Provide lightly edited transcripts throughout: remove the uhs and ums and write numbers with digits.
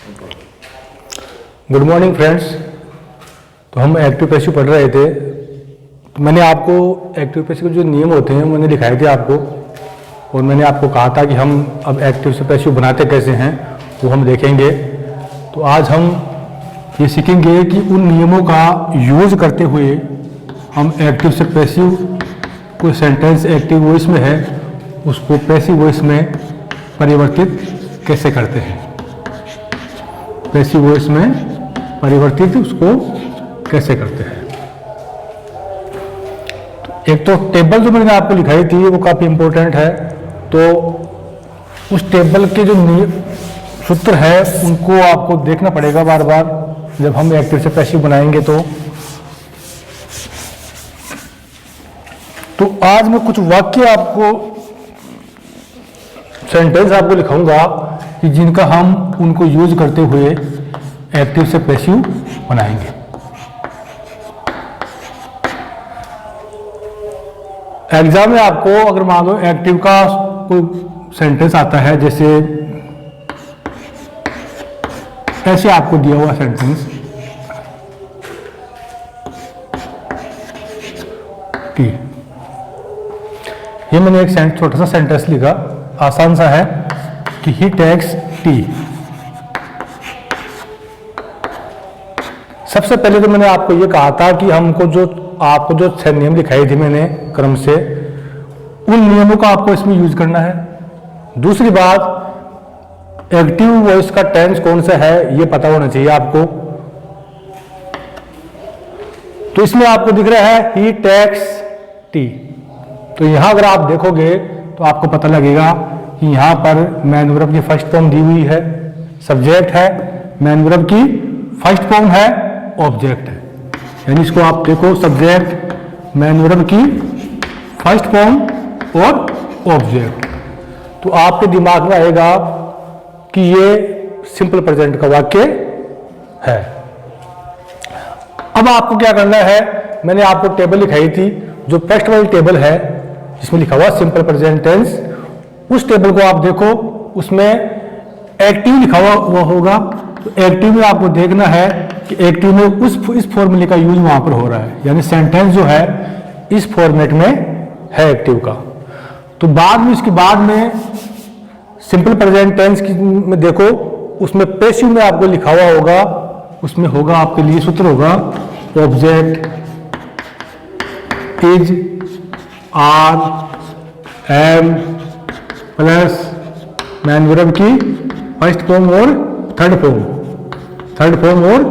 Good morning friends. तो हम active passive पढ़ रहे थे, तो मैंने आपको एक्टिव पैसिव के जो नियम होते हैं मैंने दिखाए थे आपको, और मैंने आपको कहा था कि हम अब एक्टिव से पैसिव बनाते कैसे हैं वो हम देखेंगे। तो आज हम ये सीखेंगे कि उन नियमों का यूज़ करते हुए हम एक्टिव से पैसिव, कोई सेंटेंस एक्टिव वॉइस में है उसको पैसिव वॉइस में परिवर्तित कैसे करते हैं, पैसिव वॉइस में परिवर्तित उसको कैसे करते हैं। एक तो टेबल जो मैंने आपको लिखाई थी वो काफ़ी इम्पोर्टेंट है, तो उस टेबल के जो सूत्र है उनको आपको देखना पड़ेगा बार बार जब हम एक्टिव से पैसिव बनाएंगे। तो आज मैं कुछ वाक्य आपको, सेंटेंस आपको लिखाऊंगा कि जिनका हम उनको यूज करते हुए एक्टिव से पैसिव बनाएंगे। एग्जाम में आपको अगर मान लो एक्टिव का कोई सेंटेंस आता है, जैसे ऐसे आपको दिया हुआ सेंटेंस टी, ये मैंने एक छोटा सा सेंटेंस लिखा, आसान सा है कि ही टेक्स टी। सबसे पहले तो मैंने आपको ये कहा था कि हमको आपको जो 6 नियम दिखाई थी मैंने क्रम से, उन नियमों का आपको इसमें यूज करना है। दूसरी बात, एक्टिव वॉइस का टेंस कौन सा है ये पता होना चाहिए आपको। तो इसमें आपको दिख रहा है ही टेक्स टी, तो यहां अगर आप देखोगे तो आपको पता लगेगा कि यहां पर मैन वर्ब की फर्स्ट फॉर्म दी हुई है, सब्जेक्ट है, मैन वर्ब की फर्स्ट फॉर्म है, ऑब्जेक्ट है। यानी इसको आप देखो, सब्जेक्ट, मैन वर्ब की फर्स्ट फॉर्म और ऑब्जेक्ट, तो आपके दिमाग में आएगा कि ये सिंपल प्रेजेंट का वाक्य है। अब आपको क्या करना है, मैंने आपको टेबल लिखाई थी, जो फर्स्ट वाली टेबल है जिसमें लिखा हुआ सिंपल प्रेजेंट टेंस, उस टेबल को आप देखो, उसमें एक्टिव लिखा हुआ होगा। तो एक्टिव में आपको देखना है कि एक्टिव में इस फॉर्मूले का यूज वहां पर हो रहा है, यानी सेंटेंस जो है इस फॉर्मेट में है एक्टिव का। तो बाद में, इसके बाद में सिंपल प्रेजेंट टेंस में देखो, उसमें पैसिव में आपको लिखा हुआ होगा, उसमें होगा आपके लिए सूत्र होगा object is are am plus main verb की फर्स्ट फॉर्म और थर्ड फॉर्म और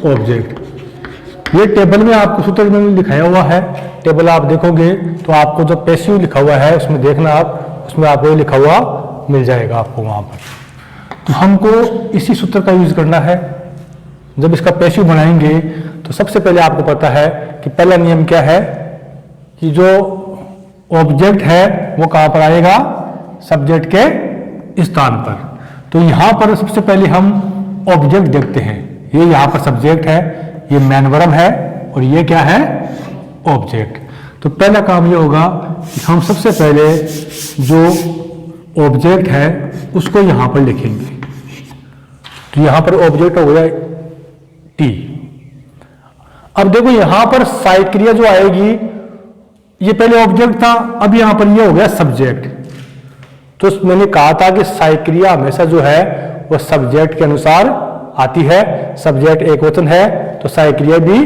ऑब्जेक्ट। ये टेबल में आपको सूत्र में लिखाया हुआ है, टेबल आप देखोगे तो आपको जो पैसिव लिखा हुआ है उसमें देखना आप, उसमें आपको ये लिखा हुआ मिल जाएगा आपको वहां पर। तो हमको इसी सूत्र का यूज करना है। जब इसका पैसिव बनाएंगे तो सबसे पहले आपको पता है कि पहला नियम क्या है कि जो ऑब्जेक्ट है वो कहां पर आएगा, सब्जेक्ट के स्थान पर। तो यहां पर सबसे पहले हम ऑब्जेक्ट देखते हैं, ये यहां पर सब्जेक्ट है, ये मैन वर्ब है और ये क्या है, ऑब्जेक्ट। तो पहला काम ये होगा कि हम सबसे पहले जो ऑब्जेक्ट है उसको यहां पर लिखेंगे। तो यहां पर ऑब्जेक्ट हो गया टी। अब देखो यहां पर साइक्रिया जो आएगी, ये पहले ऑब्जेक्ट था, अब यहां पर ये हो गया सब्जेक्ट। तो मैंने कहा था कि साइक्रिया हमेशा जो है वो सब्जेक्ट के अनुसार आती है। सब्जेक्ट एक वचन है तो साइक्रिया भी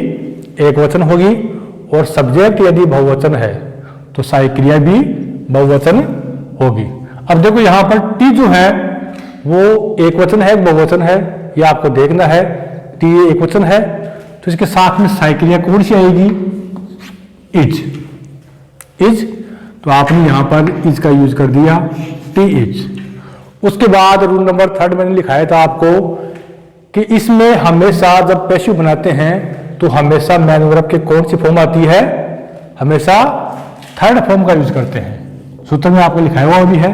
एक वचन होगी, और सब्जेक्ट यदि बहुवचन है तो साइक्रिया भी बहुवचन होगी। अब देखो यहां पर टी जो है वो एक वचन है, बहुवचन है, ये आपको देखना है। टी एक वचन है तो इसके साथ में साइक्रिया कौन सी आएगी, इज। तो आपने यहां पर इज का यूज कर दिया, टी इज। उसके बाद रूल नंबर 3 मैंने लिखाया था आपको कि इसमें हमेशा जब पैसिव बनाते हैं तो हमेशा मैन वर्ब की कौन सी फॉर्म आती है, हमेशा थर्ड फॉर्म का यूज करते हैं। सूत्र में आपको लिखाया हुआ भी है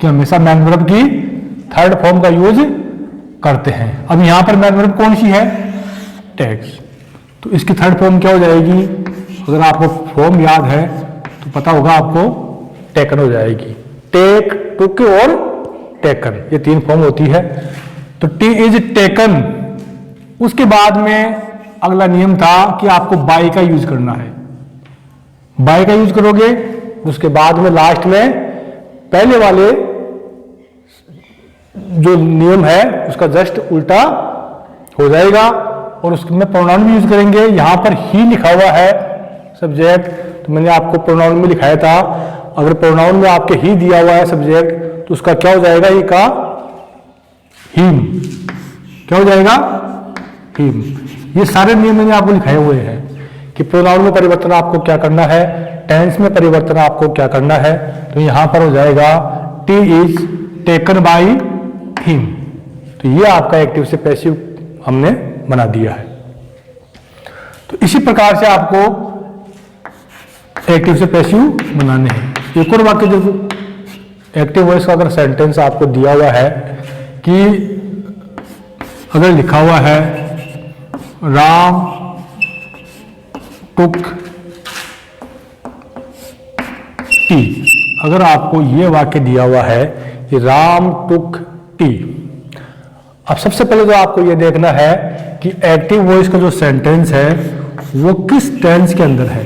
कि हमेशा मैन वर्ब की थर्ड फॉर्म का यूज करते हैं। अब यहां पर मैन वर्ब कौन सी है, टेक्स, तो इसकी थर्ड फॉर्म क्या हो जाएगी, अगर आपको फॉर्म याद है तो पता होगा आपको, टेकन हो जाएगी। टेक, टुक और टेकन, ये 3 फॉर्म होती है। तो टी इज टेकन। उसके बाद में अगला नियम था कि आपको बाई का यूज करना है। बाई का यूज करोगे, उसके बाद में लास्ट में पहले वाले जो नियम है उसका जस्ट उल्टा हो जाएगा, और उसमें प्रोनाउन भी यूज करेंगे। यहां पर ही लिखा हुआ है सब्जेक्ट, तो मैंने आपको प्रोनाउन में लिखाया था। अगर प्रोनाउन में आपके ही दिया हुआ है सब्जेक्ट, तो उसका क्या हो जाएगा, ये का हिम। क्या हो जाएगा, हिम। ये सारे नियम मैंने आपको लिखाए हुए हैं कि प्रोनाउन में परिवर्तन आपको क्या करना है, टेंस में परिवर्तन आपको क्या करना है। तो यहां पर हो जाएगा T is taken by him. तो ये आपका एक्टिव से पैसिव हमने बना दिया है। तो इसी प्रकार से आपको एक्टिव से पैसिव बनाने हैं। एक और वाक्य देखो, एक्टिव वॉइस का अगर सेंटेंस आपको दिया हुआ है कि अगर लिखा हुआ है राम टुक टी, अगर आपको ये वाक्य दिया हुआ है कि राम टुक टी, अब सबसे पहले तो आपको ये देखना है कि एक्टिव वॉइस का जो सेंटेंस है वो किस टेंस के अंदर है।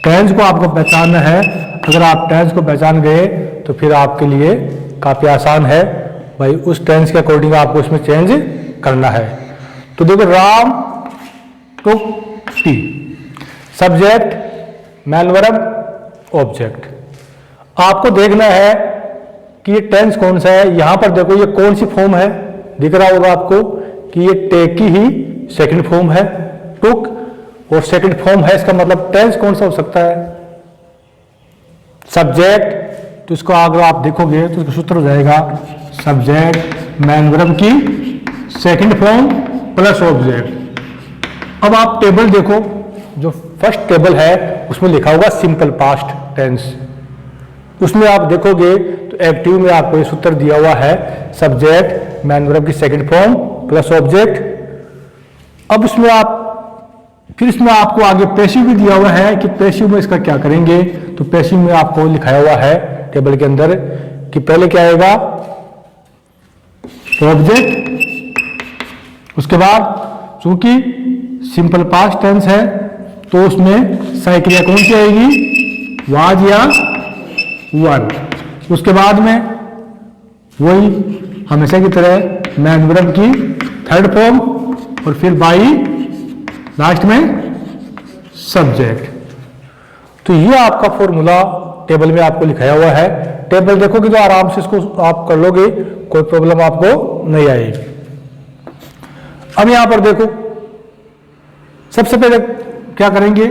टेंस को आपको पहचानना है। अगर आप टेंस को पहचान गए तो फिर आपके लिए काफी आसान है भाई, उस टेंस के अकॉर्डिंग आपको उसमें चेंज करना है। तो देखो, Ram took tea, subject main verb object. आपको देखना है कि ये टेंस कौन सा है। यहां पर देखो ये कौन सी फॉर्म है, दिख रहा होगा आपको कि ये टेक की ही सेकंड फॉर्म है, टुक, और सेकंड फॉर्म है। इसका मतलब टेंस कौन सा हो सकता है, सब्जेक्ट। तो इसको अगर आप देखोगे तो इसका सूत्र हो जाएगा सब्जेक्ट मैन वर्ब की सेकंड फॉर्म प्लस ऑब्जेक्ट। अब आप टेबल देखो, जो फर्स्ट टेबल है उसमें लिखा होगा सिंपल पास्ट टेंस। उसमें आप देखोगे तो एक्टिव में आपको ये सूत्र दिया हुआ है सब्जेक्ट मैन वर्ब की सेकंड फॉर्म प्लस ऑब्जेक्ट। अब इसमें आप फिर इसमें आपको आगे पैसिव भी दिया हुआ है कि पैसिव में इसका क्या करेंगे। तो पैसिव में आपको लिखाया हुआ है टेबल के अंदर कि पहले क्या आएगा, ऑब्जेक्ट, उसके बाद चूंकि सिंपल पास्ट टेंस है तो उसमें सहायक क्रिया कौन सी आएगी, वाज या वर। उसके बाद में वही हमेशा की तरह मैन वर्ब की थर्ड फॉर्म, और फिर बाई लास्ट में सब्जेक्ट। तो ये आपका फॉर्मूला टेबल में आपको लिखाया हुआ है। टेबल देखोगे तो आराम से इसको आप कर लोगे, कोई प्रॉब्लम आपको नहीं आएगी। अब यहां पर देखो, सबसे पहले क्या करेंगे,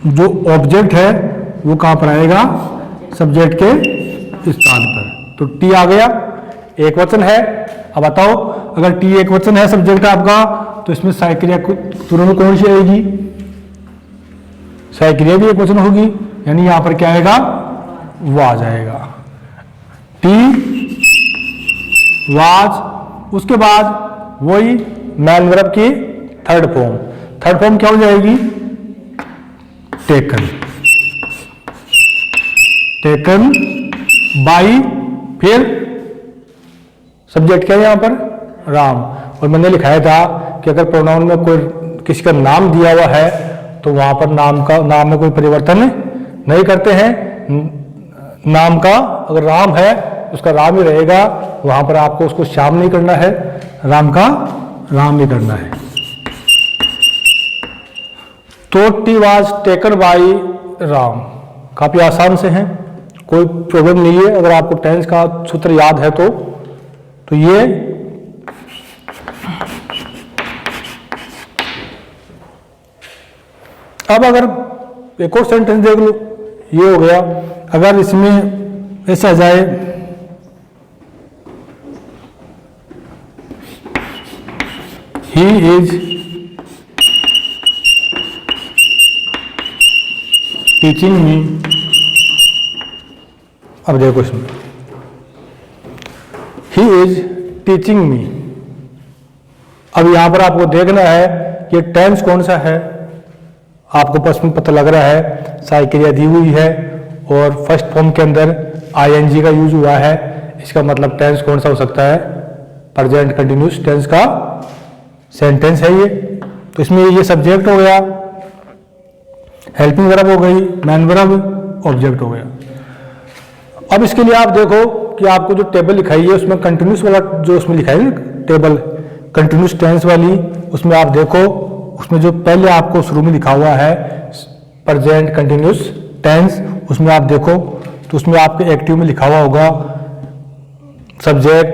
जो ऑब्जेक्ट है वो कहां पर आएगा, सब्जेक्ट के स्थान पर। तो टी आ गया, एक वचन है। अब बताओ, अगर टी एक वचन है सब्जेक्ट आपका, तो इसमें सहायक क्रिया तुरंत कौन सी आएगी, सहायक क्रिया भी एक वचन होगी, यानी यहां पर क्या आएगा, वाज आएगा, टी वाज। उसके बाद वही मैन वर्ब की थर्ड फॉर्म, थर्ड फॉर्म क्या हो जाएगी, टेकन, टेकन बाई, फिर सब्जेक्ट क्या है यहां पर, राम। और मैंने लिखाया था कि अगर प्रोनाउन में कोई किसी का नाम दिया हुआ है तो वहां पर नाम में कोई परिवर्तन नहीं करते हैं। नाम का अगर राम है उसका राम ही रहेगा, वहां पर आपको उसको श्याम नहीं करना है, राम का राम ही करना है। तो tea was taken by Ram, काफी आसान से हैं, कोई प्रॉब्लम नहीं है। अगर आपको टेंस का सूत्र याद है तो ये अब अगर एक और सेंटेंस देख लो, ये हो गया। अगर इसमें ऐसा जाए, ही इज टीचिंग मी। अब देखो इसमें ही इज टीचिंग मी। अब यहां पर आपको देखना है कि टेंस कौन सा है। आपको बस में पता लग रहा है सहायक क्रिया दी हुई है और फर्स्ट फॉर्म के अंदर आईएनजी का यूज हुआ है, इसका मतलब टेंस कौन सा हो सकता है, प्रेजेंट कंटिन्यूस टेंस का सेंटेंस है ये। तो इसमें ये सब्जेक्ट हो गया, हेल्पिंग वर्ब हो गई, मैन वर्ब, ऑब्जेक्ट हो गया। अब इसके लिए आप देखो कि आपको जो टेबल लिखाई है उसमें कंटिन्यूस वाला जो उसमें लिखा है टेबल कंटिन्यूस टेंस वाली, उसमें आप देखो उसमें जो पहले आपको शुरू में लिखा हुआ है प्रेजेंट कंटिन्यूस टेंस, उसमें आप देखो तो उसमें आपके एक्टिव में लिखा हुआ होगा subject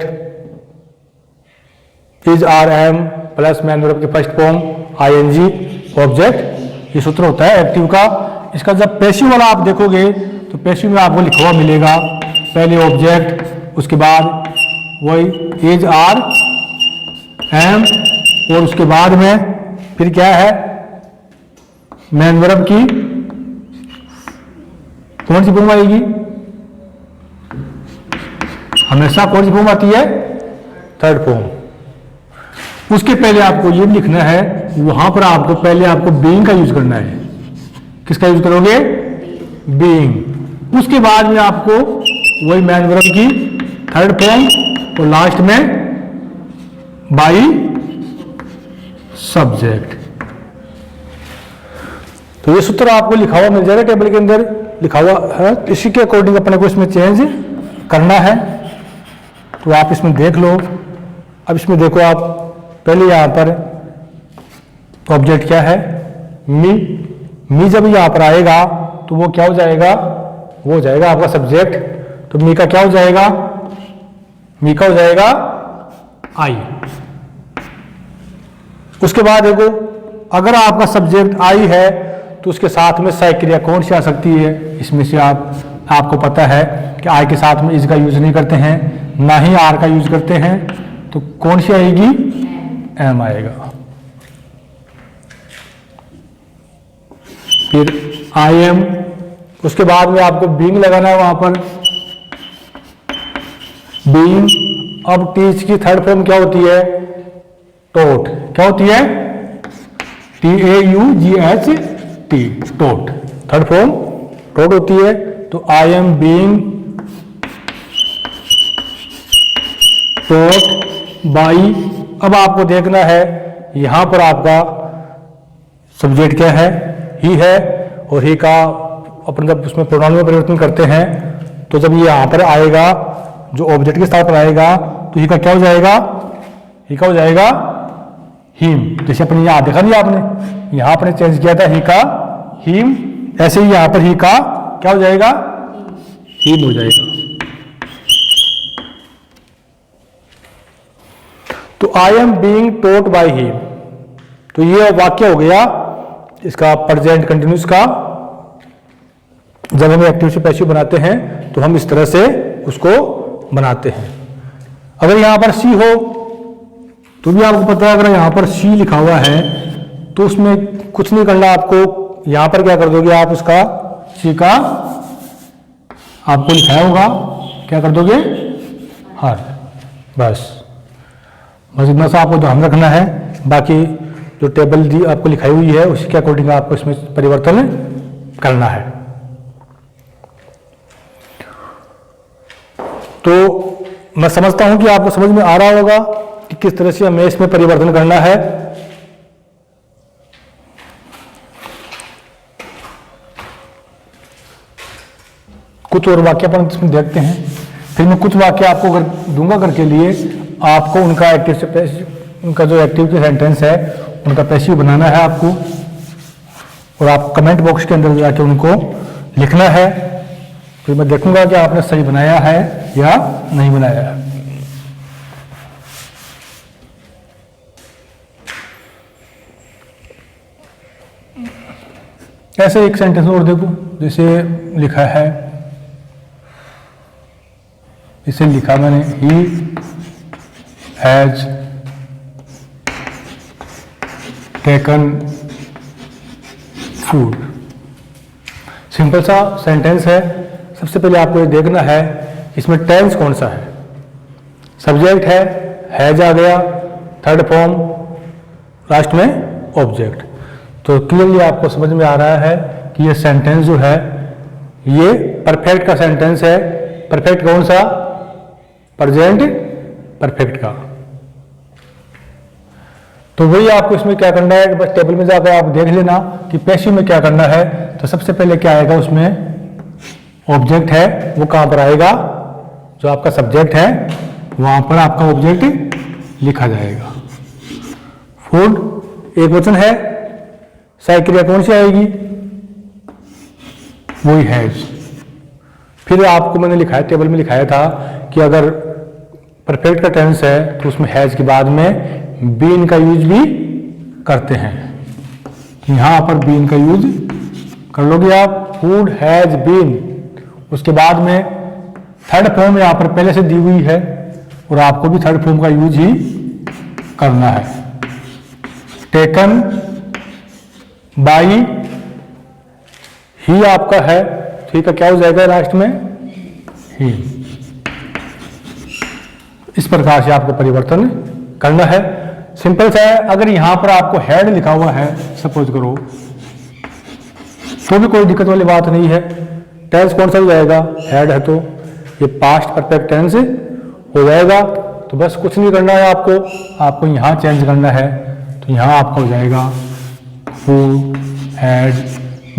is are am plus main verb की फर्स्ट फॉर्म आईएनजी ऑब्जेक्ट, ये सूत्र होता है एक्टिव का। इसका जब पैसिव वाला आप देखोगे तो पैसिव में आपको लिखा हुआ मिलेगा पहले ऑब्जेक्ट, उसके बाद वही इज आर एम और उसके बाद में फिर क्या है मैन वर्ब की कौन सी फॉर्म आएगी, हमेशा कौन सी फॉर्म आती है, थर्ड फॉर्म। उसके पहले आपको ये लिखना है, वहां पर आपको पहले आपको बीइंग का यूज करना है। किसका यूज करोगे, बीइंग। उसके बाद में आपको वही मैन वर्ब की थर्ड फॉर्म और लास्ट में बाई सब्जेक्ट। तो ये सूत्र आपको लिखा हुआ मिल जाएगा, टेबल के अंदर लिखा हुआ है। इसी के अकॉर्डिंग अपने को इसमें चेंज करना है, तो आप इसमें देख लो। अब इसमें देखो आप पहले यहां पर ऑब्जेक्ट क्या है, मी जब यहां पर आएगा तो वो क्या हो जाएगा, वो हो जाएगा आपका सब्जेक्ट। तो मी का क्या हो जाएगा, मी का हो जाएगा आई। उसके बाद देखो अगर आपका सब्जेक्ट आई है तो उसके साथ में सहायक क्रिया कौन सी आ सकती है, इसमें से आपको पता है कि आई के साथ में इज का यूज नहीं करते हैं, ना ही आर का यूज करते हैं, तो कौन सी आएगी, एम आएगा। फिर आई एम, उसके बाद में आपको बीइंग लगाना है वहां पर, बीइंग। अब टीच की थर्ड फॉर्म क्या होती है, टोट। क्या होती है, TAUGHT, taught. Third form taught होती है। तो I am being taught by. अब आपको देखना है यहां पर आपका सब्जेक्ट क्या है, ही है, और ही का अपन जब उसमें प्रोनाउन में परिवर्तन करते हैं तो जब ये यहां पर आएगा जो ऑब्जेक्ट के साथ पर आएगा तो ही का क्या हो जाएगा, ही का हो जाएगा हिम। जैसे अपने यहां देखा नहीं आपने, यहां पर चेंज किया था ही का हिम, ऐसे ही यहां पर ही का क्या हो जाएगा, हिम हो जाएगा। तो I am being taught by him, तो ये वाक्य हो गया इसका प्रेजेंट कंटिन्यूस का। जब हम एक्टिव से पैसिव बनाते हैं तो हम इस तरह से उसको बनाते हैं। अगर यहां पर सी हो तो भी आपको पता है, अगर यहां पर सी लिखा हुआ है तो उसमें कुछ नहीं करना आपको, यहां पर क्या कर दोगे आप, उसका सी का आपको लिखाया होगा, क्या कर दोगे, हर। बस इतना सा आपको ध्यान रखना है। बाकी जो टेबल दी आपको लिखाई हुई है उसी के अकॉर्डिंग आपको इसमें परिवर्तन करना है। तो मैं समझता हूं कि आपको समझ में आ रहा होगा कि किस तरह से हमें इसमें परिवर्तन करना है। कुछ और वाक्य अपन इसमें देखते हैं, फिर मैं कुछ वाक्य आपको दूंगा करके लिए, आपको उनका एक्टिव से पैसिव, उनका जो एक्टिव के सेंटेंस है उनका पैसिव बनाना है आपको, और आप कमेंट बॉक्स के अंदर जाके उनको लिखना है। फिर मैं देखूंगा कि आपने सही बनाया है या नहीं बनाया है। ऐसे एक सेंटेंस और देखो, जैसे लिखा है, इसे लिखा मैंने, he has taken food. Simple सा सेंटेंस है। सबसे पहले आपको ये देखना है इसमें टेंस कौन सा है। सब्जेक्ट है, हैज आ गया, थर्ड फॉर्म, लास्ट में ऑब्जेक्ट। तो क्लियरली आपको समझ में आ रहा है कि ये सेंटेंस जो है ये परफेक्ट का सेंटेंस है। परफेक्ट कौन सा, प्रेजेंट परफेक्ट का। तो वही आपको इसमें क्या करना है, बस टेबल में जाकर आप देख लेना कि पैसिव में क्या करना है। तो सबसे पहले क्या आएगा उसमें, ऑब्जेक्ट है वो कहाँ पर आएगा, जो आपका सब्जेक्ट है वहां पर आपका ऑब्जेक्ट लिखा जाएगा। फूड एक वचन है, सहायक क्रिया कौन सी आएगी, वही हैज। फिर आपको मैंने लिखाया, टेबल में लिखाया था कि अगर परफेक्ट का टेंस है तो उसमें हैज के बाद में बीन का यूज भी करते हैं। यहां पर बीन का यूज कर लोगे आप, फूड हैज बीन। उसके बाद में थर्ड फॉर्म यहां पर पहले से दी हुई है और आपको भी थर्ड फॉर्म का यूज ही करना है। टेकन बाई ही आपका है, ठीक है, क्या हो जाएगा लास्ट में, ही। इस प्रकार से आपको परिवर्तन करना है। सिंपल सा है। अगर यहां पर आपको हेड लिखा हुआ है सपोज करो, तो भी कोई दिक्कत वाली बात नहीं है। टेंस कौन सा हो जाएगा, हेड है तो ये पास्ट परफेक्ट टेंस हो जाएगा। तो बस कुछ नहीं करना है आपको यहां चेंज करना है। तो यहां आपका हो जाएगा who had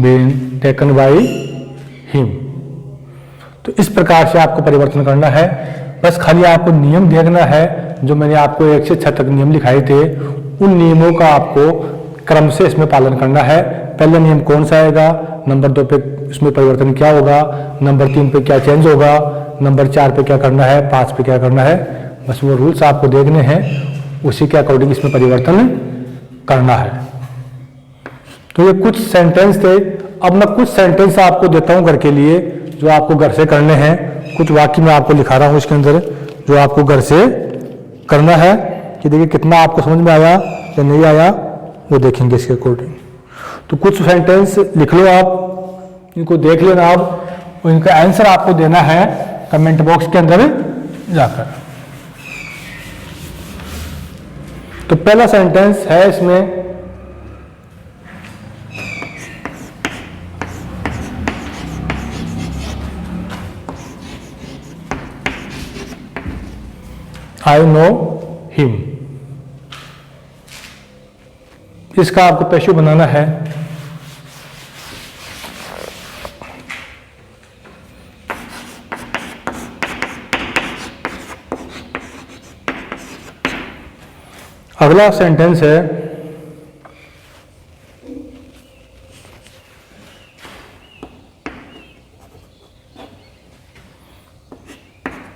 been taken by him. तो इस प्रकार से आपको परिवर्तन करना है। बस खाली आपको नियम देखना है, जो मैंने आपको 1 से 6 तक नियम लिखाए थे, उन नियमों का आपको क्रम से इसमें पालन करना है। पहला नियम कौन सा आएगा, नंबर 2 पे इसमें परिवर्तन क्या होगा, नंबर 3 पे क्या चेंज होगा, नंबर 4 पे क्या करना है, 5 पे क्या करना है। बस वो रूल्स आपको देखने हैं, उसी के अकॉर्डिंग इसमें परिवर्तन करना है। तो ये कुछ सेंटेंस थे। अब मैं कुछ सेंटेंस आपको देता हूं घर के लिए, जो आपको घर से करने हैं। कुछ वाक्य मैं आपको लिखा रहा हूं इसके अंदर, जो आपको घर से करना है, कि देखिए कितना आपको समझ में आया या नहीं आया, वो देखेंगे इसके अकॉर्डिंग। तो कुछ सेंटेंस लिख लो आप, इनको देख लेना आप, और इनका आंसर आपको देना है कमेंट बॉक्स के अंदर जाकर। तो पहला सेंटेंस है इसमें, I know him। इसका आपको पैसिव बनाना है। अगला सेंटेंस है,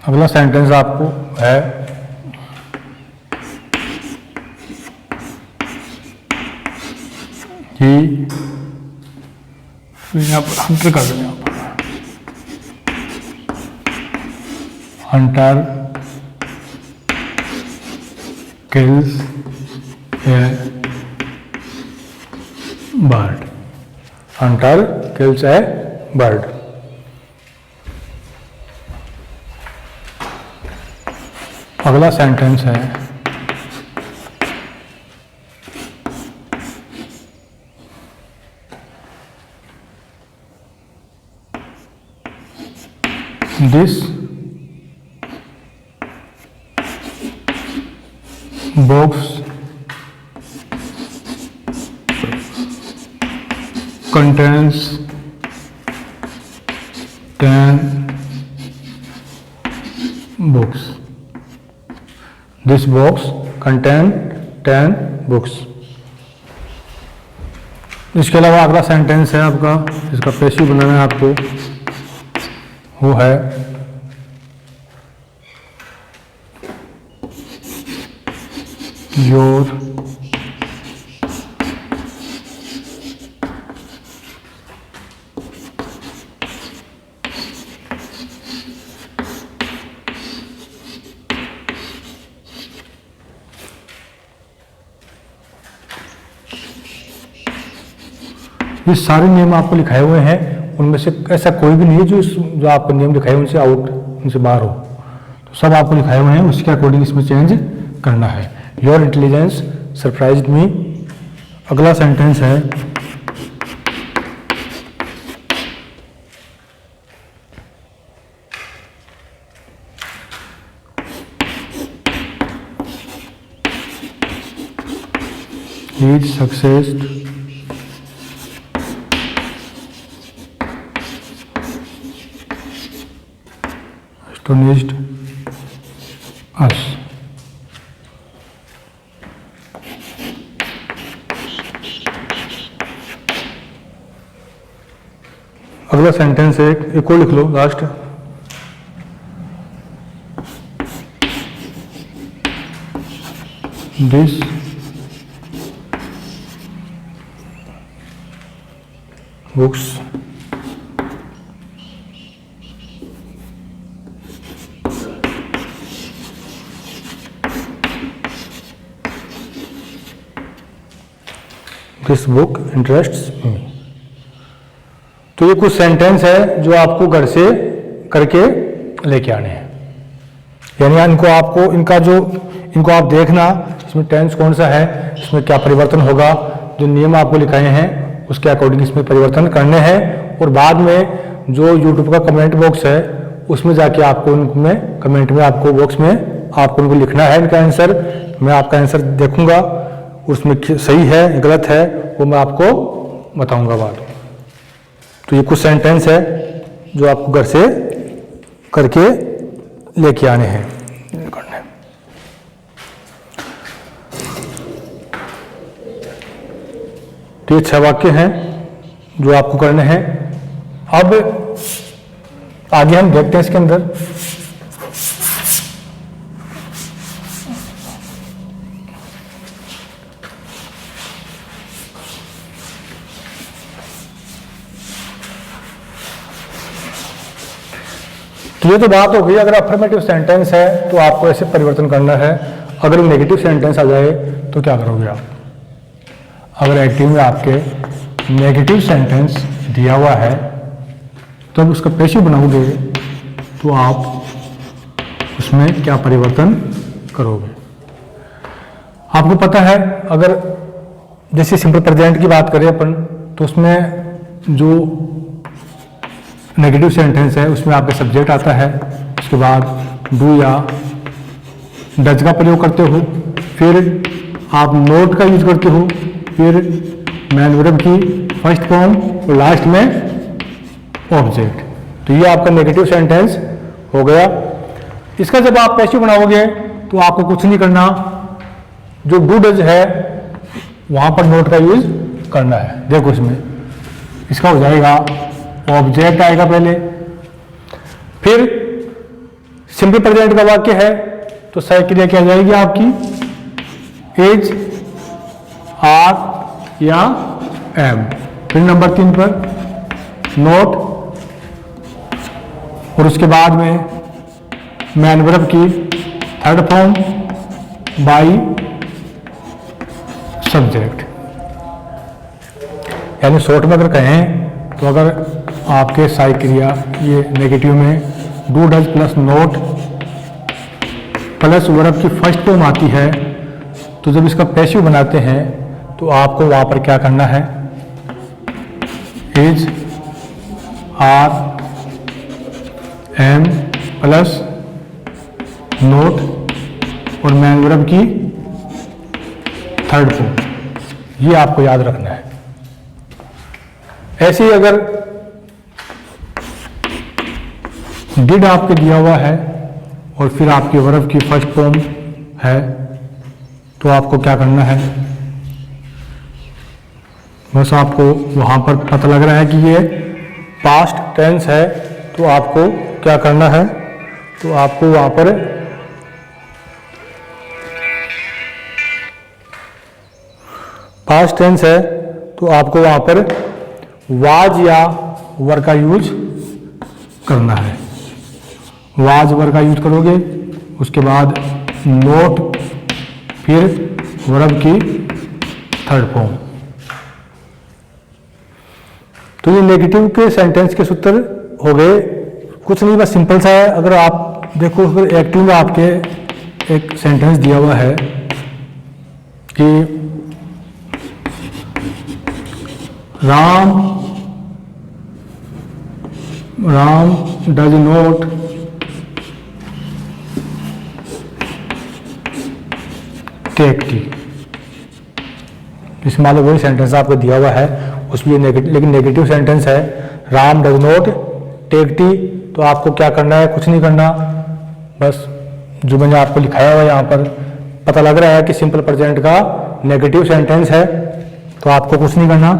अगला सेंटेंस आपको है, ही, यहाँ पर हंटर कर दें, यहाँ पर Hunter kills a bird। hunter kills a bird। अगला सेंटेंस है, this box contains 10 books। This box contains 10 books। इसके अलावा अगला सेंटेंस है आपका, इसका पैसिव बनाना है आपको, वो है योर ये सारे नियम आपको लिखाए हुए हैं, उनमें से ऐसा कोई भी नहीं है जो आपको नियम लिखाए उनसे आउट, उनसे बाहर हो। तो सब आपको लिखाए हुए हैं, उसके अकॉर्डिंग इसमें चेंज करना है। Your intelligence surprised me. अगला सेंटेंस है, his success astonished us. अगला सेंटेंस है, एक और लिख लो last. This books this book interests me. तो ये कुछ सेंटेंस है जो आपको घर से करके लेके आने हैं, यानी इनको आपको इनको आप देखना इसमें टेंस कौन सा है, इसमें क्या परिवर्तन होगा, जो नियम आपको लिखाए हैं उसके अकॉर्डिंग इसमें परिवर्तन करने हैं। और बाद में जो यूट्यूब का कमेंट बॉक्स है उसमें जाके आपको उनमें कमेंट में आपको बॉक्स में आपको उनको लिखना है इनका आंसर। मैं आपका आंसर देखूंगा, उसमें सही है गलत है वो मैं आपको बताऊंगा बाद में। तो ये कुछ सेंटेंस है जो आपको घर से करके लेके आने हैं। तो ये 6 वाक्य हैं जो आपको करने हैं। अब आगे हम देखते हैं इसके अंदर। तो ये तो बात हो गई, अगर अफर्मेटिव सेंटेंस है तो आपको ऐसे परिवर्तन करना है। अगर नेगेटिव सेंटेंस आ जाए तो क्या करोगे आप? अगर एक्टिव में आपके नेगेटिव सेंटेंस दिया हुआ है तो अब उसका पैसिव बनाओगे तो आप उसमें क्या परिवर्तन करोगे? आपको पता है, अगर जैसे सिंपल प्रेजेंट की बात करें अपन तो उसमें जो नेगेटिव सेंटेंस है उसमें आपका सब्जेक्ट आता है, उसके बाद डू या डज का प्रयोग करते हो, फिर आप नोट का यूज करते हो, फिर मैन वर्ब की फर्स्ट फॉर्म और लास्ट में ऑब्जेक्ट। तो ये आपका नेगेटिव सेंटेंस हो गया। इसका जब आप पैसिव बनाओगे तो आपको कुछ नहीं करना, जो डू डज है वहां पर नोट का यूज करना है। देखो इसमें इसका हो जाएगा ऑब्जेक्ट आएगा पहले, फिर सिंपल प्रेजेंट का वाक्य है तो सही क्रिया क्या जाएगी आपकी? इज, आर या एम। फिर नंबर 3 पर नोट और उसके बाद में मैन वर्ब की थर्ड फॉर्म बाई सब्जेक्ट। यानी शॉर्ट में अगर कहें तो अगर आपके सहायक क्रिया ये नेगेटिव में do does plus note plus verb की फर्स्ट फॉर्म आती है तो जब इसका पैसिव बनाते हैं तो आपको वहां पर क्या करना है? Is, are, am plus not और मैन वर्ब की थर्ड फॉर्म, ये आपको याद रखना है। ऐसे ही अगर डिड आपके दिया हुआ है और फिर आपके वर्ब की फर्स्ट फॉर्म है तो आपको क्या करना है? बस आपको वहां पर पता लग रहा है कि ये पास्ट टेंस है तो आपको क्या करना है? तो आपको वहां पर पास्ट टेंस है तो आपको वहां पर वाज या वर का यूज करना है। वाज वर का यूज करोगे, उसके बाद नोट, फिर वर्ब की थर्ड फॉर्म। तो ये नेगेटिव के सेंटेंस के सूत्र हो गए। कुछ नहीं, बस सिंपल सा है। अगर आप देखो, अगर एक्टिव में आपके एक सेंटेंस दिया हुआ है कि Ram does not take tea. इसमें मान लो वही सेंटेंस आपको दिया हुआ है, उसमें लेकिन नेगेटिव सेंटेंस है, Ram does not take tea, तो आपको क्या करना है, कुछ नहीं करना, बस जो मैंने आपको लिखाया हुआ है यहाँ पर पता लग रहा है कि सिंपल प्रेजेंट का नेगेटिव सेंटेंस है, तो आपको कुछ नहीं करना,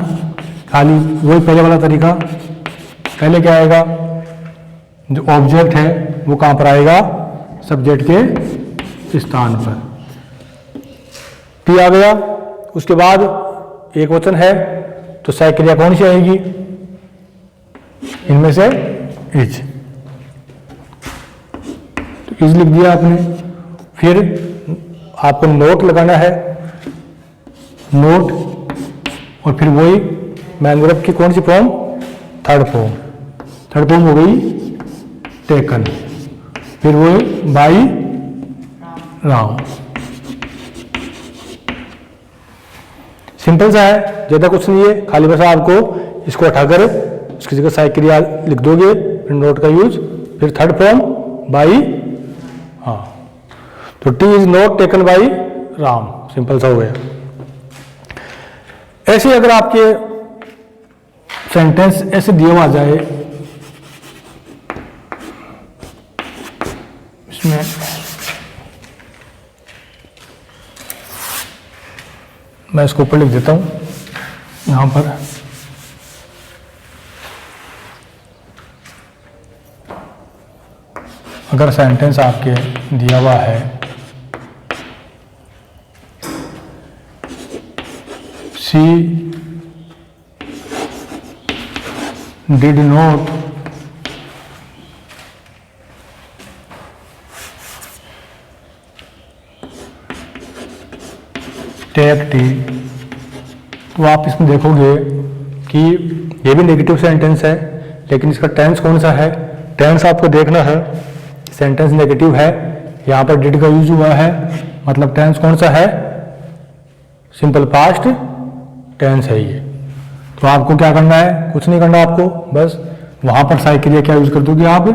खाली वही पहले वाला तरीका। पहले क्या आएगा, जो ऑब्जेक्ट है वो कहाँ पर आएगा, सब्जेक्ट के स्थान पर, टी आ गया। उसके बाद एक वचन है तो सहायक क्रिया कौन सी आएगी, इनमें से इज, तो इज लिख दिया आपने। फिर आपको नोट लगाना है, नोट, और फिर वही मैन वर्ब की कौन सी form, third form, third form हो गई टेकन, फिर वही बाई राम। सिंपल सा है, ज़्यादा कुछ नहीं है, खाली बस आपको इसको हटाकर उसकी जगह सहायक क्रिया लिख दोगे, फिर नोट का यूज, फिर थर्ड फॉर्म बाई, हाँ, तो T is not taken by Ram, simple सा हो गया। ऐसे अगर आपके सेंटेंस ऐसे दिया हुआ आ जाए, इसमें मैं इसको ऊपर लिख देता हूं यहां पर, अगर सेंटेंस आपके दिया हुआ है she did not take tea, तो आप इसमें देखोगे कि ये भी नेगेटिव सेंटेंस है, लेकिन इसका टेंस कौन सा है, टेंस आपको देखना है, सेंटेंस नेगेटिव है, यहाँ पर डिड का यूज हुआ है, मतलब टेंस कौन सा है, सिंपल पास्ट टेंस है ये। तो आपको क्या करना है, कुछ नहीं करना आपको, बस वहाँ पर सहायक क्रिया क्या यूज कर दोगे आप,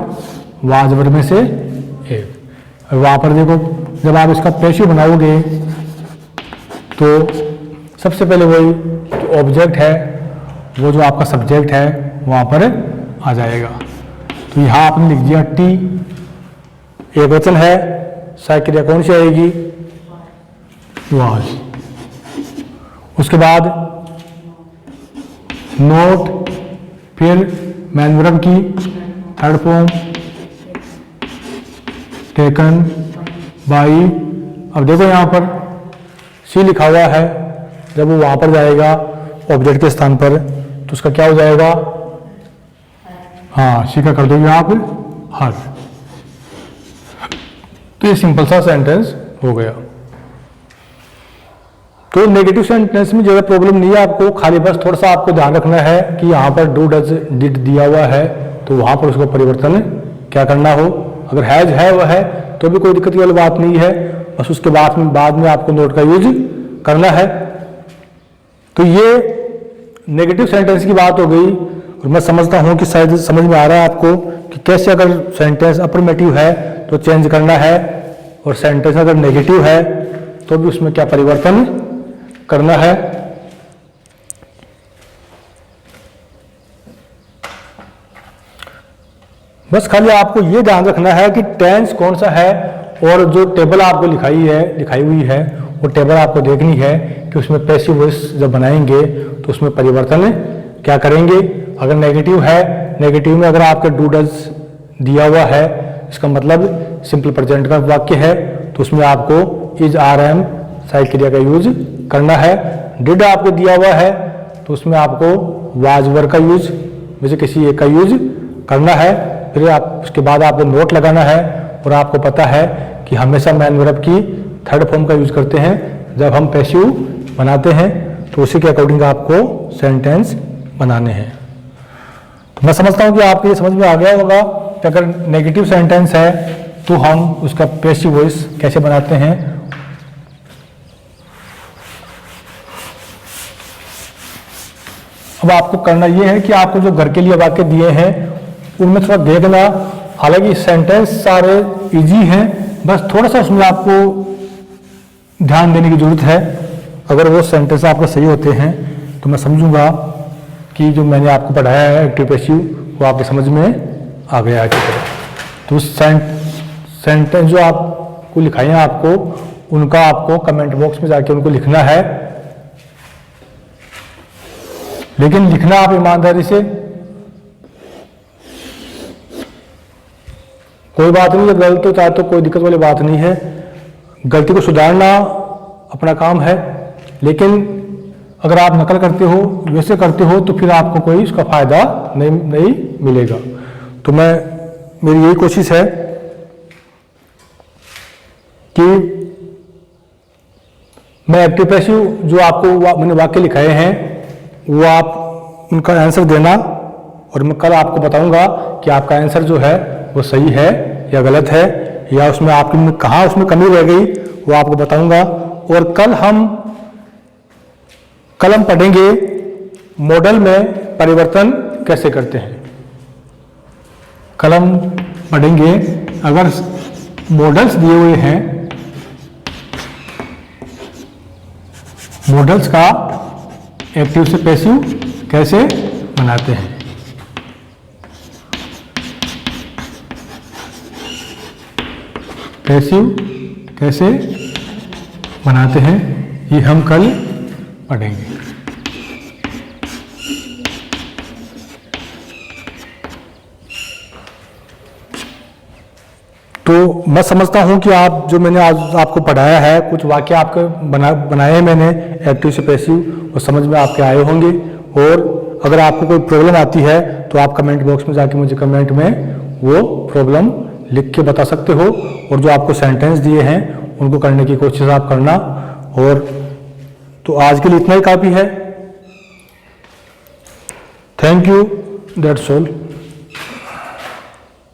वाज वर्ब में से एक। और वहाँ पर देखो जब आप इसका पैसिव बनाओगे तो सबसे पहले वही जो ऑब्जेक्ट है, वो जो आपका सब्जेक्ट है वहाँ पर आ जाएगा। तो यहाँ आपने लिख दिया टी, एक वचन है, सहायक क्रिया कौन सी आएगी, वाज। उसके बाद नोट, फिर मैन वर्ब की थर्ड फॉर्म टेकन बाई। अब देखो यहाँ पर सी लिखा हुआ है, जब वो वहां पर जाएगा ऑब्जेक्ट के स्थान पर तो उसका क्या हो जाएगा, हाँ, सी का कर दोगे आप हर। तो ये सिंपल सा सेंटेंस हो गया। तो नेगेटिव सेंटेंस में ज़्यादा प्रॉब्लम नहीं है आपको, खाली बस थोड़ा सा आपको ध्यान रखना है कि यहाँ पर डू डज डिड दिया हुआ है तो वहाँ पर उसको परिवर्तन क्या करना हो। अगर हैज है वह है तो भी कोई दिक्कत वाली बात नहीं है, बस उसके बाद में आपको नोट का यूज करना है। तो ये नेगेटिव सेंटेंस की बात हो गई, और मैं समझता हूँ कि शायद समझ में आ रहा है आपको कि कैसे अगर सेंटेंस अफर्मेटिव है तो चेंज करना है, और सेंटेंस अगर नेगेटिव है तो भी उसमें क्या परिवर्तन करना है। बस खाली आपको ये ध्यान रखना है कि टेंस कौन सा है, और जो टेबल आपको लिखाई हुई है वो टेबल आपको देखनी है कि उसमें पैसिव वॉइस जब बनाएंगे तो उसमें परिवर्तन क्या करेंगे। अगर नेगेटिव है, नेगेटिव में अगर आपका डू डज दिया हुआ है, इसका मतलब सिंपल प्रेजेंट का वाक्य है, तो उसमें आपको इज आर एम सहायक क्रिया का यूज करना है। डिड आपको दिया हुआ है तो उसमें आपको वाज वर्ब का यूज में से किसी एक का यूज करना है। फिर आप उसके बाद आपको नोट लगाना है, और आपको पता है कि हमेशा मैन वर्ब की थर्ड फॉर्म का यूज करते हैं जब हम पैसिव बनाते हैं, तो उसी के अकॉर्डिंग आपको सेंटेंस बनाने हैं। तो मैं समझता हूं कि आपको ये समझ में आ गया होगा कि अगर नेगेटिव सेंटेंस है तो हम उसका पैसिव वॉइस कैसे बनाते हैं। अब आपको करना यह है कि आपको जो घर के लिए वाक्य दिए हैं उनमें थोड़ा देखना, हालांकि सेंटेंस सारे इजी हैं, बस थोड़ा सा उसमें आपको ध्यान देने की जरूरत है। अगर वो सेंटेंस आपके सही होते हैं तो मैं समझूंगा कि जो मैंने आपको पढ़ाया है एक्टिव पैसिव वो आपके समझ में आ गया है। तो सेंटेंस जो आपको लिखाए हैं आपको उनका आपको कमेंट बॉक्स में जाके उनको लिखना है, लेकिन लिखना आप ईमानदारी से। कोई बात नहीं है, गलत होता है तो कोई दिक्कत वाली बात नहीं है, गलती को सुधारना अपना काम है। लेकिन अगर आप नकल करते हो, वैसे करते हो, तो फिर आपको कोई उसका फायदा नहीं मिलेगा। तो मेरी यही कोशिश है कि मैं एक्टिव पैसिव जो आपको मैंने वाक्य लिखाए हैं वो आप उनका आंसर देना, और मैं कल आपको बताऊंगा कि आपका आंसर जो है वो सही है या गलत है, या उसमें आपकी कहाँ उसमें कमी रह गई वो आपको बताऊंगा। और कल हम पढ़ेंगे मॉडल में परिवर्तन कैसे करते हैं। कल हम पढ़ेंगे अगर मॉडल्स दिए हुए हैं, मॉडल्स का एक्टिव से पैसिव कैसे बनाते हैं। पैसिव कैसे बनाते हैं ये हम कल पढ़ेंगे। तो मैं समझता हूं कि आप जो मैंने आज आपको पढ़ाया है, कुछ वाक्य आपके बनाए हैं मैंने एक्टिव से पैसिव, वो समझ में आपके आए होंगे। और अगर आपको कोई प्रॉब्लम आती है तो आप कमेंट बॉक्स में जाके मुझे कमेंट में वो प्रॉब्लम लिख के बता सकते हो, और जो आपको सेंटेंस दिए हैं उनको करने की कोशिश आप करना। और तो आज के लिए इतना ही काफ़ी है। Thank you, that's all.